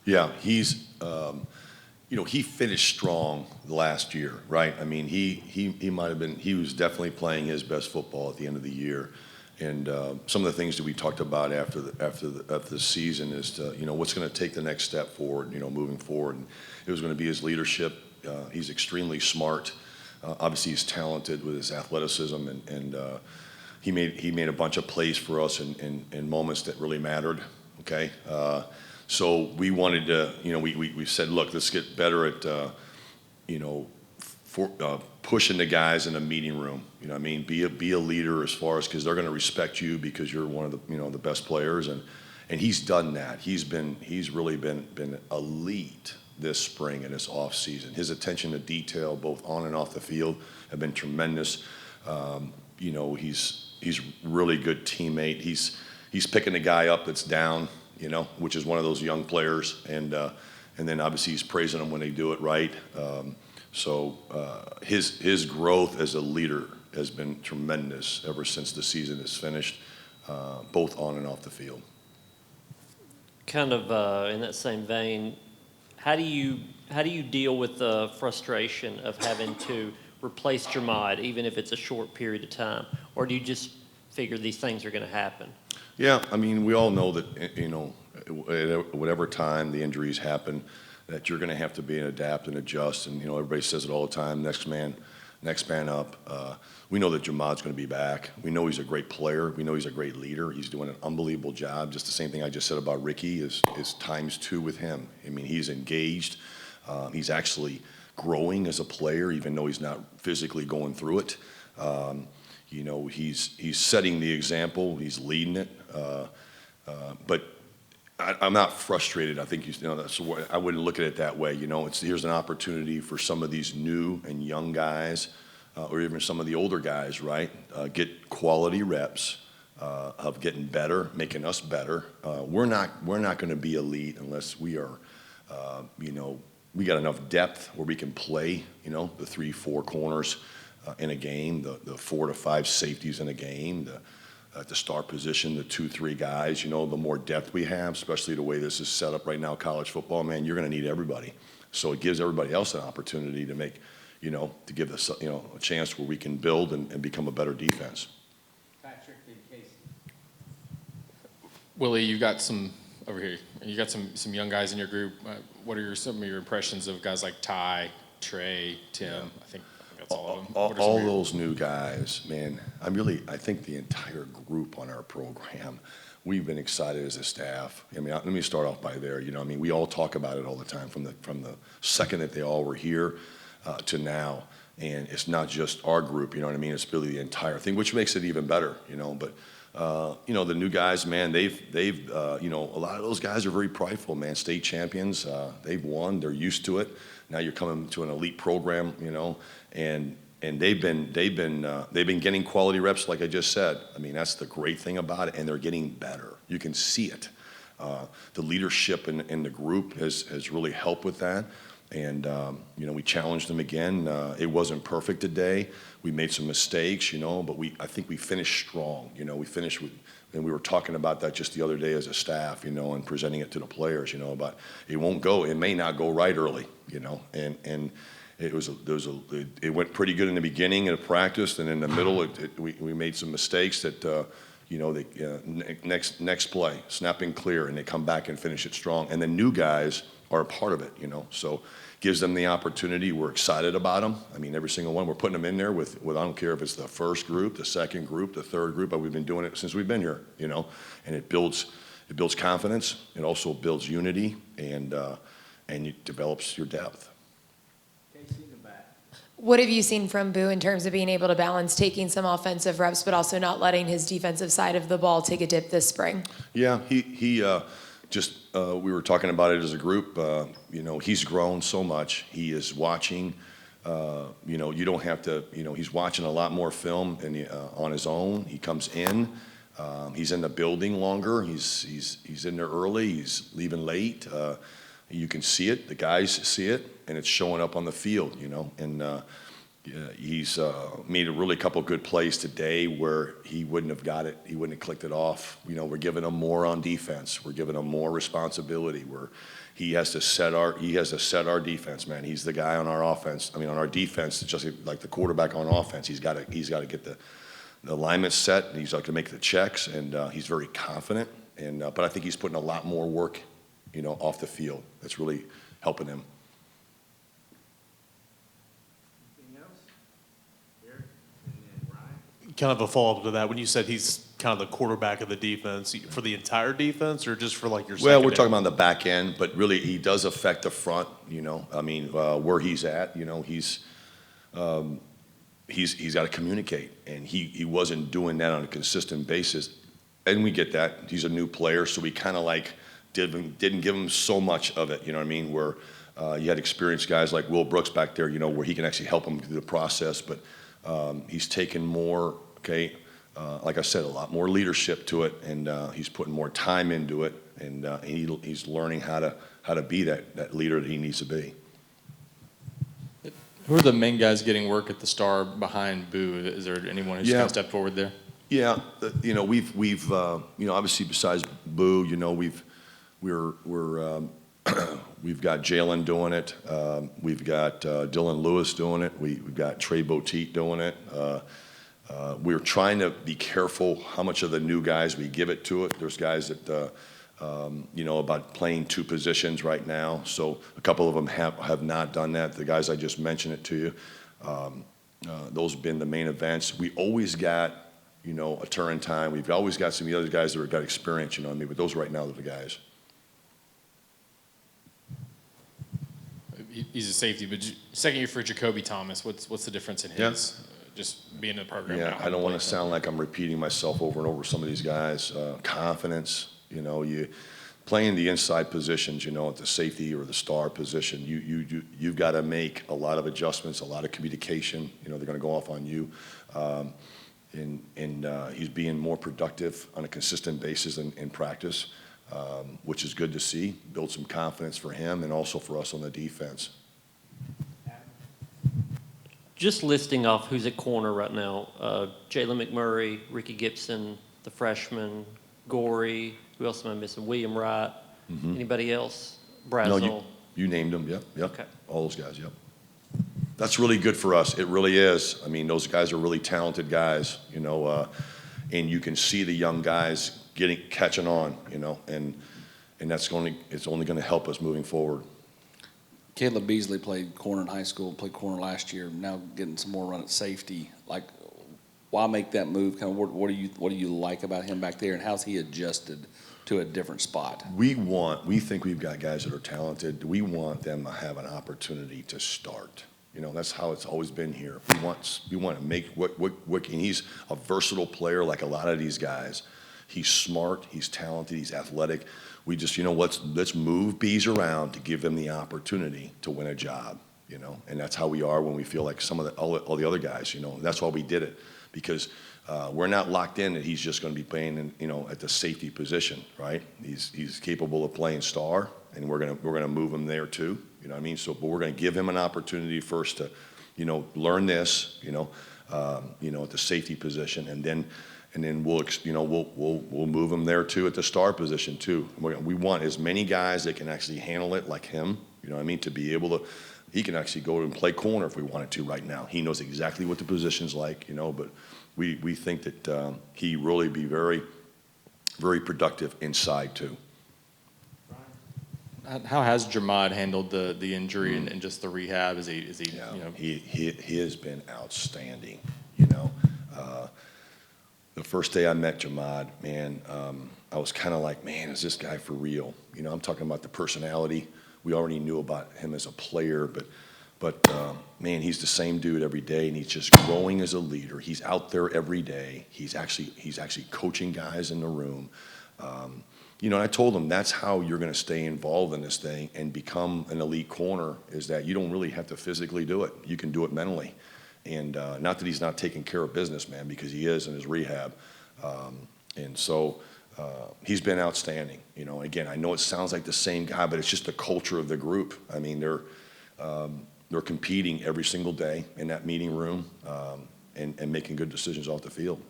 Yeah, he finished strong the last year, right? I mean, he might have been, he was definitely playing his best football at the end of the year. And some of the things that we talked about after the season is to, what's going to take the next step forward, moving forward. And it was going to be his leadership. He's extremely smart. Obviously, he's talented with his athleticism, and he made a bunch of plays for us in moments that really mattered. Okay, so we wanted to, we said, look, let's get better at, pushing the guys in a meeting room. You know what I mean? Be a leader as far as, because they're going to respect you because you're one of the, the best players, and he's done that. He's really been elite this spring and this off season. His attention to detail, both on and off the field, have been tremendous. He's really good teammate. He's picking a guy up that's down, which is one of those young players, and then obviously he's praising them when they do it right. So his growth as a leader has been tremendous ever since the season is finished, both on and off the field. Kind of in that same vein, how do you deal with the frustration of having to replace Jermod, even if it's a short period of time, or do you just figure these things are going to happen? Yeah, I mean, we all know that at whatever time the injuries happen, that you're going to have to be and adapt and adjust. And everybody says it all the time: next man up. We know that Jermod's going to be back. We know he's a great player. We know he's a great leader. He's doing an unbelievable job. Just the same thing I just said about Ricky is ×2 with him. I mean, he's engaged. He's actually growing as a player, even though he's not physically going through it. He's setting the example. He's leading it. But I'm not frustrated. I think that's what, I wouldn't look at it that way. Here's an opportunity for some of these new and young guys, or even some of the older guys, right? Get quality reps of getting better, making us better. We're not going to be elite unless we are, we got enough depth where we can play, the 3-4 corners in a game, the 4 to 5 safeties in a game, at the star position, the 2-3 guys. The more depth we have, especially the way this is set up right now, college football, man, you're going to need everybody. So it gives everybody else an opportunity to make, to give us, a chance where we can build and become a better defense. Patrick and Casey. Willie, you got some over here. You got some young guys in your group. What are some of your impressions of guys like Ty, Trey, Tim? Yeah. I think that's all of them. All those new guys, man. I think the entire group on our program, we've been excited as a staff. I mean, let me start off by there. We all talk about it all the time from the second that they all were here to now. And it's not just our group, It's really the entire thing, which makes it even better, But the new guys, man, they've a lot of those guys are very prideful, man. State champions, they've won, they're used to it. Now you're coming to an elite program, and they've been getting quality reps, like I just said. I mean, that's the great thing about it, and they're getting better. You can see it. The leadership in the group has really helped with that. And we challenged them again. It wasn't perfect today. We made some mistakes, but I think we finished strong. We finished with, and we were talking about that just the other day as a staff, and presenting it to the players, about it may not go right early, and it went pretty good in the beginning of practice, and in the middle we made some mistakes that next play, snapping clear, and they come back and finish it strong. And the new guys are a part of it, so gives them the opportunity. We're excited about them. I mean, every single one, we're putting them in there with I don't care if it's the first group, the second group, the third group, but we've been doing it since we've been here, and it builds confidence. It also builds unity, and it develops your depth. Casey in the back. What have you seen from Boo in terms of being able to balance taking some offensive reps, but also not letting his defensive side of the ball take a dip this spring? Yeah, he we were talking about it as a group. He's grown so much. He is watching. You don't have to. He's watching a lot more film on his own. He comes in. He's in the building longer. He's in there early. He's leaving late. You can see it. The guys see it, and it's showing up on the field. And Yeah, he's made a really couple good plays today where he wouldn't have got it. He wouldn't have clicked it off. You know, we're giving him more on defense. We're giving him more responsibility. He has to set our defense, man. He's the guy on our offense. I mean, on our defense, just like the quarterback on offense. He's got to get the alignment set. And he's got to make the checks, and he's very confident. And but I think he's putting a lot more work, you know, off the field. That's really helping him. Anything else? Eric, and then Ryan? Kind of a follow-up to that, when you said he's kind of the quarterback of the defense, for the entire defense or just for like your Well, secondary? we're talking about the back end, but really he does affect the front, you know. I mean, where he's at, you know, he's got to communicate, and he wasn't doing that on a consistent basis. And we get that. He's a new player, so we kind of like didn't give him so much of it, you know what I mean, where you had experienced guys like Will Brooks back there, you know, where he can actually help him through the process, but he's taken more, like I said, a lot more leadership to it, and he's putting more time into it, and he's learning how to be that leader that he needs to be. Who are the main guys getting work at the Star behind Boo? Is there anyone who's Yeah. kind of stepped forward there? Yeah, you know, we've you know, obviously besides Boo, you know, we've got Jalen doing it. We've got Dylan Lewis doing it. We've got Trey Boteet doing it. We're trying to be careful how much of the new guys we give it to it. There's guys that you know, about playing two positions right now. So a couple of them have not done that. The guys I just mentioned it to you. Those have been the main events. We always got, you know, a turn time. We've always got some of the other guys that have got experience, you know what I mean? But those right now are the guys. He's a safety, but second year for Jacoby Thomas. What's the difference in his just being in the program? Yeah, now? I don't want to sound like I'm repeating myself over and over. Some of these guys, confidence. You know, you playing the inside positions. You know, at the safety or the star position, you've got to make a lot of adjustments, a lot of communication. You know, they're going to go off on you, and he's being more productive on a consistent basis in practice, which is good to see. Build some confidence for him and also for us on the defense. Just listing off who's at corner right now, Jalen McMurray, Ricky Gibson, the freshman, Gorey, who else am I missing? William Wright. Anybody else? Brazel. No, you named them. Yep. Okay. All those guys. Yep. That's really good for us. It really is. I mean, those guys are really talented guys. You know, and you can see the young guys catching on. You know, and it's only going to help us moving forward. Caleb Beasley played corner in high school, played corner last year, now getting some more run at safety. Like, why make that move? Kind of what do you like about him back there, and how's he adjusted to a different spot? We think we've got guys that are talented. We want them to have an opportunity to start. You know, that's how it's always been here. We want to make what and he's a versatile player like a lot of these guys. He's smart, he's talented, he's athletic. We just, you know, let's move Bees around to give them the opportunity to win a job, you know. And that's how we are when we feel like some of all the other guys, you know. That's why we did it, because we're not locked in that he's just going to be playing in, you know, at the safety position, right? He's capable of playing star, and we're gonna move him there too. You know what I mean? So, but we're going to give him an opportunity first to, you know, learn this, you know, at the safety position, and then we'll move him there too at the star position too. We want as many guys that can actually handle it like him. You know what I mean? To be able to, he can actually go and play corner if we wanted to right now. He knows exactly what the position's like, you know. But we think that he really be very, very productive inside too. How has Jermod handled the injury and just the rehab? Is he Yeah, you know? he has been outstanding. You know, the first day I met Jamad, man, I was kind of like, man, is this guy for real? You know, I'm talking about the personality. We already knew about him as a player, but man, he's the same dude every day, and he's just growing as a leader. He's out there every day. He's actually coaching guys in the room. You know, and I told him that's how you're going to stay involved in this thing and become an elite corner, is that you don't really have to physically do it. You can do it mentally. And not that he's not taking care of business, man, because he is in his rehab. And so he's been outstanding. You know, again, I know it sounds like the same guy, but it's just the culture of the group. I mean, They're competing every single day in that meeting room, and making good decisions off the field.